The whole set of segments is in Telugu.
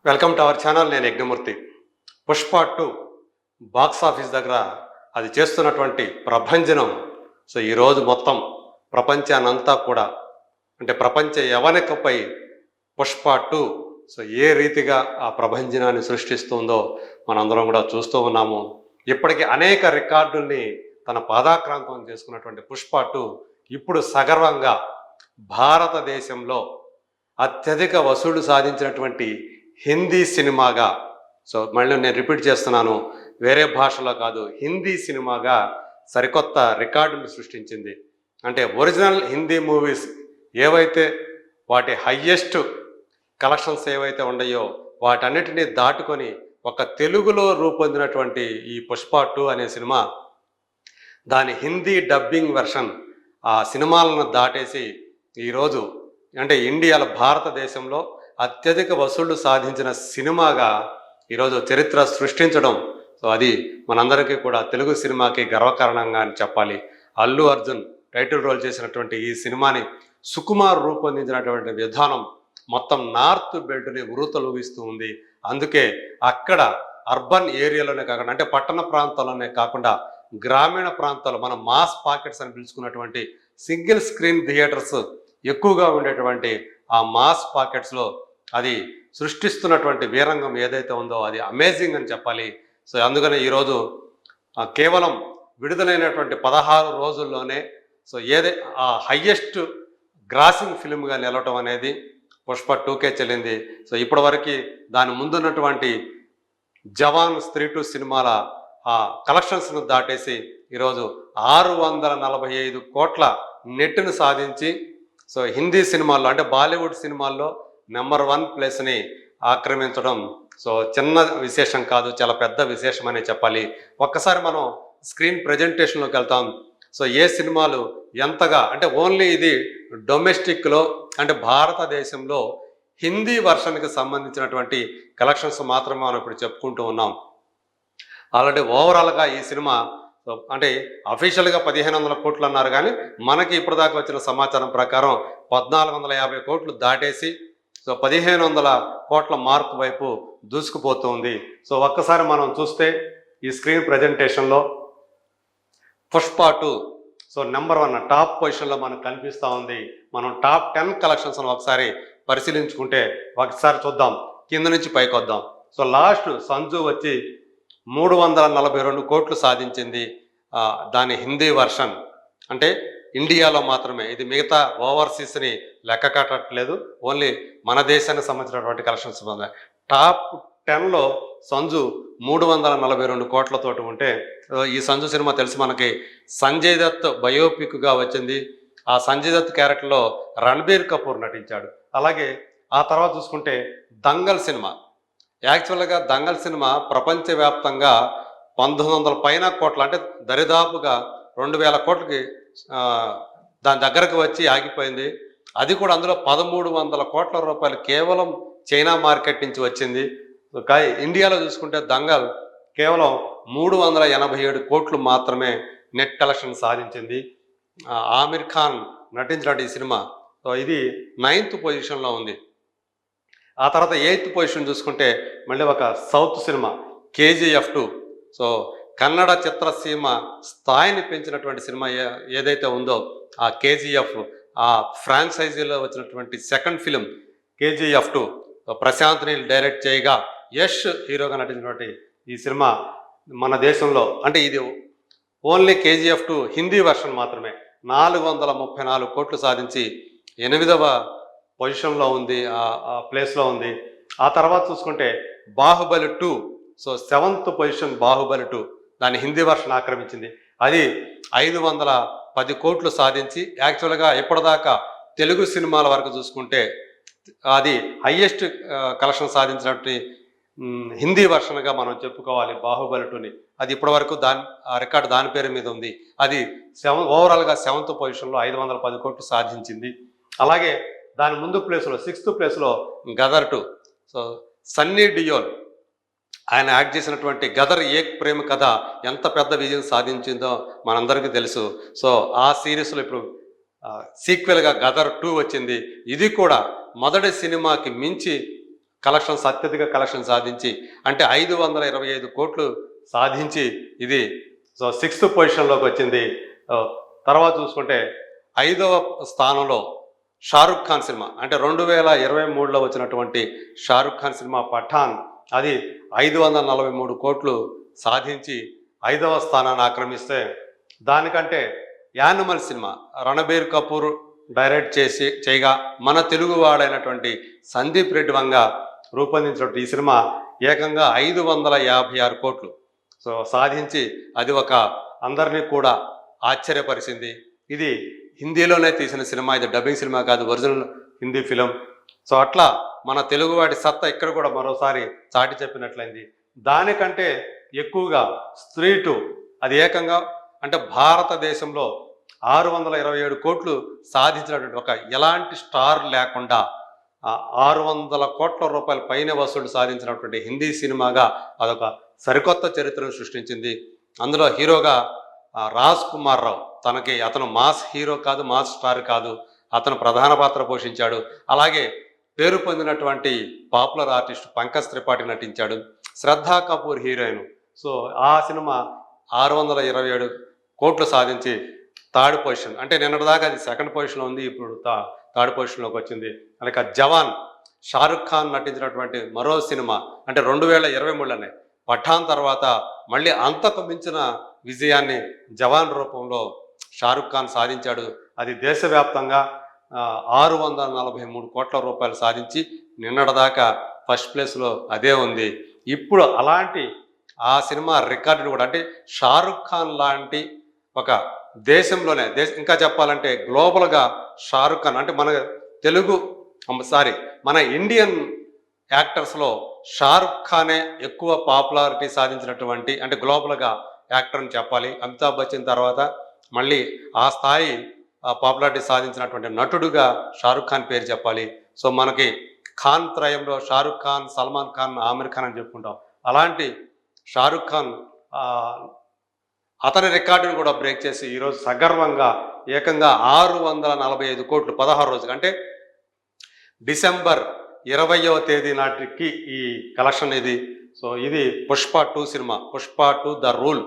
Welcome to our channel. నేను యజ్ఞమూర్తి. పుష్ప 2 బాక్స్ ఆఫీస్ దగ్గర అది చేస్తున్నటువంటి ప్రభంజనం. ఈరోజు మొత్తం ప్రపంచానంతా కూడా అంటే ప్రపంచ యవనికపై పుష్ప 2 ఏ రీతిగా ఆ ప్రభంజనాన్ని సృష్టిస్తుందో మనందరం కూడా చూస్తూ ఉన్నాము. ఇప్పటికీ అనేక రికార్డుల్ని తన పాదాక్రాంతం చేసుకున్నటువంటి పుష్ప 2 ఇప్పుడు సగర్వంగా భారతదేశంలో అత్యధిక వసూళ్లు సాధించినటువంటి హిందీ సినిమాగా, మళ్ళీ నేను రిపీట్ చేస్తున్నాను, వేరే భాషలో కాదు, హిందీ సినిమాగా సరికొత్త రికార్డును సృష్టించింది. అంటే ఒరిజినల్ హిందీ మూవీస్ ఏవైతే వాటి హయ్యెస్ట్ కలెక్షన్స్ ఏవైతే ఉన్నాయో వాటన్నిటినీ దాటుకొని ఒక తెలుగులో రూపొందినటువంటి ఈ పుష్ప 2 అనే సినిమా దాని హిందీ డబ్బింగ్ వెర్షన్ ఆ సినిమాలను దాటేసి ఈరోజు అంటే ఇండియాలో భారతదేశంలో అత్యధిక వసూళ్లు సాధించిన సినిమాగా ఈరోజు చరిత్ర సృష్టించడం, అది మనందరికీ కూడా తెలుగు సినిమాకి గర్వకారణంగా అని చెప్పాలి. అల్లు అర్జున్ టైటిల్ రోల్ చేసినటువంటి ఈ సినిమాని సుకుమార్ రూపొందించినటువంటి విధానం మొత్తం నార్త్ బెల్ట్ని ఉరుతలూగిస్తూ ఉంది. అందుకే అక్కడ అర్బన్ ఏరియాలోనే కాకుండా అంటే పట్టణ ప్రాంతాల్లోనే కాకుండా గ్రామీణ ప్రాంతాల్లో మనం మాస్ పాకెట్స్ అని పిలుచుకున్నటువంటి సింగిల్ స్క్రీన్ థియేటర్స్ ఎక్కువగా ఉండేటువంటి ఆ మాస్ పాకెట్స్లో అది సృష్టిస్తున్నటువంటి వీరంగం ఏదైతే ఉందో అది అమేజింగ్ అని చెప్పాలి. అందుకని ఈరోజు కేవలం విడుదలైనటువంటి 16 రోజుల్లోనే ఆ హయ్యెస్ట్ గ్రాసింగ్ ఫిల్మ్గా నిలవటం అనేది పుష్ప 2కే చెల్లింది. ఇప్పటివరకు దాని ముందున్నటువంటి జవాన్, స్త్రీ 2 సినిమాల ఆ కలెక్షన్స్ను దాటేసి ఈరోజు 645 కోట్ల నెట్ను సాధించి హిందీ సినిమాల్లో అంటే బాలీవుడ్ సినిమాల్లో నెంబర్ 1 ప్లేస్ని ఆక్రమించడం చిన్న విశేషం కాదు, చాలా పెద్ద విశేషం అనే చెప్పాలి. ఒక్కసారి మనం స్క్రీన్ ప్రజెంటేషన్లోకి వెళ్తాం. ఏ సినిమాలు ఎంతగా అంటే ఓన్లీ ఇది డొమెస్టిక్లో అంటే భారతదేశంలో హిందీ వర్షన్కి సంబంధించినటువంటి కలెక్షన్స్ మాత్రమే మనం ఇప్పుడు చెప్పుకుంటూ ఉన్నాం. ఆల్రెడీ ఓవరాల్గా ఈ సినిమా అంటే అఫీషియల్గా 1500 కోట్లు అన్నారు, కానీ మనకి ఇప్పటిదాకా వచ్చిన సమాచారం ప్రకారం 1450 కోట్లు దాటేసి 1500 కోట్ల మార్క్ వైపు దూసుకుపోతుంది. ఒక్కసారి మనం చూస్తే ఈ స్క్రీన్ ప్రజెంటేషన్లో పుష్ప 2 నెంబర్ 1 టాప్ పొజిషన్లో మనకు కనిపిస్తూ ఉంది. మనం టాప్ 10 కలెక్షన్స్ ఒకసారి పరిశీలించుకుంటే ఒకసారి చూద్దాం, కింద నుంచి పైకి వద్దాం. లాస్ట్ సంజు వచ్చి 342 కోట్లు సాధించింది. దాని హిందీ వర్షన్ అంటే ఇండియాలో మాత్రమే, ఇది మిగతా ఓవర్సీస్ని లెక్క కట్టట్లేదు, ఓన్లీ మన దేశానికి సంబంధించినటువంటి కలెక్షన్స్. టాప్ 10లో సంజు 342 కోట్లతోటి ఉంటే ఈ సంజు సినిమా తెలిసి మనకి సంజయ్ దత్ బయోపిక్గా వచ్చింది. ఆ సంజయ్ దత్ క్యారెక్టర్లో రణబీర్ కపూర్ నటించాడు. అలాగే ఆ తర్వాత చూసుకుంటే దంగల్ సినిమా, యాక్చువల్గా దంగల్ సినిమా ప్రపంచవ్యాప్తంగా 1900 పైన కోట్ల అంటే దరిదాపుగా 2000 కోట్లకి దాని దగ్గరకు వచ్చి ఆగిపోయింది. అది కూడా అందులో 1300 కోట్ల రూపాయలు కేవలం చైనా మార్కెట్ నుంచి వచ్చింది. ఇండియాలో చూసుకుంటే దంగల్ కేవలం 387 కోట్లు మాత్రమే నెట్ కలెక్షన్ సాధించింది. ఆమిర్ ఖాన్ నటించినటువంటి ఈ సినిమా ఇది 9th పొజిషన్లో ఉంది. ఆ తర్వాత 8th పొజిషన్ చూసుకుంటే మళ్ళీ ఒక సౌత్ సినిమా KGF 2. కన్నడ చిత్రసీమ స్థాయిని పెంచినటువంటి సినిమా ఏదైతే ఉందో ఆ KGF, ఆ ఫ్రాంచైజీలో వచ్చినటువంటి second film KGF 2 Prashanth Neel direct చేయగా యష్ హీరోగా నటించినటువంటి ఈ సినిమా మన దేశంలో అంటే ఇది ఓన్లీ KGF 2 హిందీ వర్షన్ మాత్రమే 434 కోట్లు సాధించి 8వ పొజిషన్లో ఉంది, ఆ ప్లేస్లో ఉంది. ఆ తర్వాత చూసుకుంటే బాహుబలి 2, 7th పొజిషన్ బాహుబలి 2 దాని హిందీ వర్షన్ ఆక్రమించింది. అది 510 కోట్లు సాధించి యాక్చువల్గా ఇప్పటిదాకా తెలుగు సినిమాల వరకు చూసుకుంటే అది హయ్యెస్ట్ కలెక్షన్ సాధించినటువంటి హిందీ వర్షన్గా మనం చెప్పుకోవాలి బాహుబలి 2ని. అది ఇప్పటివరకు ఆ రికార్డు దాని పేరు మీద ఉంది. అది ఓవరాల్గా 7th పొజిషన్లో 510 కోట్లు సాధించింది. అలాగే దాని ముందు ప్లేస్లో 6th ప్లేస్లో గదర్ 2. సన్నీ డియోల్ ఆయన యాక్ట్ చేసినటువంటి గదర్ ఏక్ ప్రేమ కథ ఎంత పెద్ద విజయం సాధించిందో మనందరికీ తెలుసు. ఆ సిరీస్లో ఇప్పుడు సీక్వెల్గా గదర్ 2 వచ్చింది. ఇది కూడా మొదటి సినిమాకి మించి కలెక్షన్స్ అత్యధిక కలెక్షన్ సాధించి అంటే 525 కోట్లు సాధించి ఇది సో 6th పొజిషన్లోకి వచ్చింది. తర్వాత చూసుకుంటే 5వ స్థానంలో షారుఖ్ ఖాన్ సినిమా అంటే 2023లో వచ్చినటువంటి షారుఖ్ ఖాన్ సినిమా పఠాన్ అది 543 కోట్లు సాధించి 5వ స్థానాన్ని ఆక్రమిస్తే, దానికంటే animal cinema Ranbir Kapoor direct చేయగా మన తెలుగు వాడైనటువంటి సందీప్ రెడ్డి వంగ రూపొందించినటువంటి ఈ సినిమా ఏకంగా 556 కోట్లు సో సాధించి అది ఒక అందరినీ కూడా ఆశ్చర్యపరిచింది. ఇది హిందీలోనే తీసిన సినిమా, ఇది డబ్బింగ్ సినిమా కాదు, ఒరిజినల్ హిందీ ఫిలిం. సో అట్లా మన తెలుగువాడి సత్తా ఇక్కడ కూడా మరోసారి చాటి చెప్పినట్లయింది. దానికంటే ఎక్కువగా స్త్రీ 2 అది ఏకంగా అంటే భారతదేశంలో 627 కోట్లు సాధించినటువంటి ఒక ఎలాంటి స్టార్ లేకుండా 600 కోట్ల రూపాయల పైన వసూలు సాధించినటువంటి హిందీ సినిమాగా అదొక సరికొత్త చరిత్రను సృష్టించింది. అందులో హీరోగా రాజ్ కుమార్ రావు, అతను మాస్ హీరో కాదు, మాస్ స్టార్ కాదు, అతను ప్రధాన పాత్ర పోషించాడు. అలాగే పేరు పొందినటువంటి పాపులర్ ఆర్టిస్ట్ పంకజ్ త్రిపాఠి నటించాడు. శ్రద్ధా కపూర్ హీరోయిన్. సో ఆ సినిమా 627 కోట్లు సాధించి థర్డ్ పొజిషన్, అంటే నిన్నటిదాకా అది సెకండ్ పొజిషన్లో ఉంది, ఇప్పుడు థర్డ్ పొజిషన్లోకి వచ్చింది. అలాగే జవాన్ షారుఖ్ ఖాన్ నటించినటువంటి మరో సినిమా అంటే 2023లోనే పఠాన్ తర్వాత మళ్ళీ అంతకు మించిన విజయాన్ని జవాన్ రూపంలో షారుఖ్ ఖాన్ సాధించాడు. అది దేశవ్యాప్తంగా 643 కోట్ల రూపాయలు సాధించి నిన్నటిదాకా ఫస్ట్ ప్లేస్లో అదే ఉంది. ఇప్పుడు అలాంటి ఆ సినిమా రికార్డులు కూడా అంటే షారుఖ్ ఖాన్ లాంటి ఒక దేశంలోనే ఇంకా చెప్పాలంటే గ్లోబల్గా షారుఖ్ ఖాన్ అంటే మన ఇండియన్ యాక్టర్స్లో షారుఖ్ ఖానే ఎక్కువ పాపులారిటీ సాధించినటువంటి అంటే గ్లోబల్గా యాక్టర్ అని చెప్పాలి. అమితాబ్ బచ్చన్ తర్వాత మళ్ళీ ఆ స్థాయి పాపులారిటీ సాధించినటువంటి నటుడుగా షారుఖ్ ఖాన్ పేరు చెప్పాలి. సో మనకి ఖాన్ త్రయంలో షారుఖ్ ఖాన్, సల్మాన్ ఖాన్, ఆమిర్ ఖాన్ అని చెప్పుకుంటాం. అలాంటి షారుఖ్ ఖాన్ అతని రికార్డును కూడా బ్రేక్ చేసి ఈరోజు సగర్వంగా ఏకంగా 645 కోట్లు 16 రోజులు అంటే డిసెంబర్ 20వ తేదీ నాటికి ఈ కలెక్షన్ ఇది. సో ఇది Pushpa 2 cinema, Pushpa 2 the rule.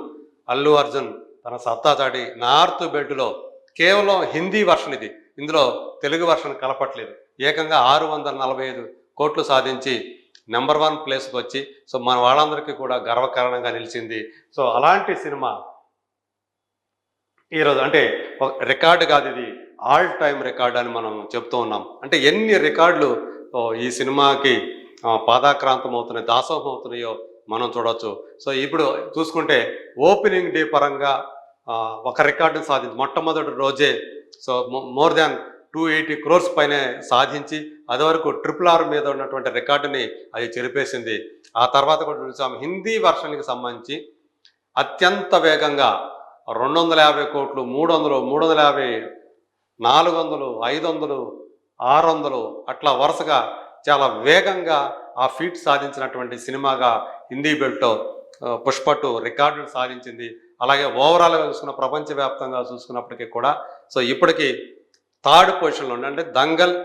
Allu Arjun తన సత్తా చాటి నార్త్ బెల్ట్లో కేవలం హిందీ వర్షన్ ఇది, ఇందులో తెలుగు వర్షన్ కలపట్లేదు, ఏకంగా 645 కోట్లు సాధించి నెంబర్ 1 ప్లేస్కి వచ్చి సో మన వాళ్ళందరికీ కూడా గర్వకారణంగా నిలిచింది. సో అలాంటి సినిమా ఈరోజు అంటే రికార్డు కాదు, ఇది ఆల్ టైమ్ రికార్డు అని మనం చెప్తూ ఉన్నాం. అంటే ఎన్ని రికార్డులు ఈ సినిమాకి పాదాక్రాంతం అవుతున్నాయి, దాసోహం అవుతున్నాయో మనం చూడవచ్చు. సో ఇప్పుడు చూసుకుంటే ఓపెనింగ్ డే పరంగా ఒక రికార్డుని సాధించి మొట్టమొదటి రోజే సో మోర్ దాన్ 280 crores పైనే సాధించి అది వరకు RRR మీద ఉన్నటువంటి రికార్డుని అది చెరిపేసింది. ఆ తర్వాత కూడా చూసాం హిందీ వర్షన్కి సంబంధించి అత్యంత వేగంగా 250 కోట్లు, 300, 350, 400, 500, 600 అట్లా వరుసగా చాలా వేగంగా ఆ ఫీట్ సాధించినటువంటి సినిమాగా హిందీ బెల్ట్లో పుష్ప 2 రికార్డులు సాధించింది. అలాగే ఓవరాల్గా చూసుకున్న ప్రపంచవ్యాప్తంగా చూసుకున్నప్పటికీ కూడా సో ఇప్పటికీ థర్డ్ పొజిషన్లో ఉంది. అంటే దంగల్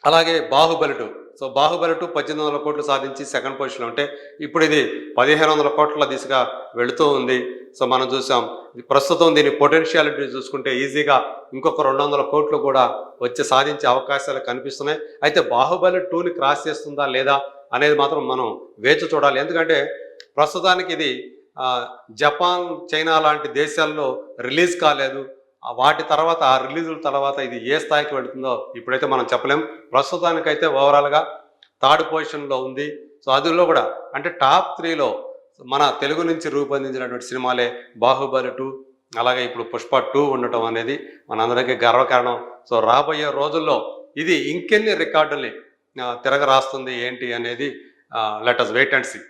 అలాగే బాహుబలి 2. సో బాహుబలి 2 1800 కోట్లు సాధించి సెకండ్ పొజిషన్లో ఉంటే ఇప్పుడు ఇది 1500 కోట్ల దిశగా వెళుతూ ఉంది. సో మనం చూసాం ప్రస్తుతం దీని పొటెన్షియాలిటీ చూసుకుంటే ఈజీగా ఇంకొక 200 కోట్లు కూడా వచ్చి సాధించే అవకాశాలు కనిపిస్తున్నాయి. అయితే బాహుబలి 2ని క్రాస్ చేస్తుందా లేదా అనేది మాత్రం మనం వేచి చూడాలి. ఎందుకంటే ప్రస్తుతానికి ఇది జపాన్, చైనా లాంటి దేశాల్లో రిలీజ్ కాలేదు. వాటి తర్వాత ఆ రిలీజుల తర్వాత ఇది ఏ స్థాయికి వెళుతుందో ఇప్పుడైతే మనం చెప్పలేం. ప్రస్తుతానికైతే ఓవరాల్గా థర్డ్ పొజిషన్లో ఉంది. సో అందులో కూడా అంటే టాప్ 3లో మన తెలుగు నుంచి రూపొందించినటువంటి సినిమాలే బాహుబలి 2 అలాగే ఇప్పుడు పుష్ప 2 ఉండటం అనేది మనందరికీ గర్వకారణం. సో రాబోయే రోజుల్లో ఇది ఇంకెన్ని రికార్డుల్ని తిరగరాస్తుంది ఏంటి అనేది let us wait and see.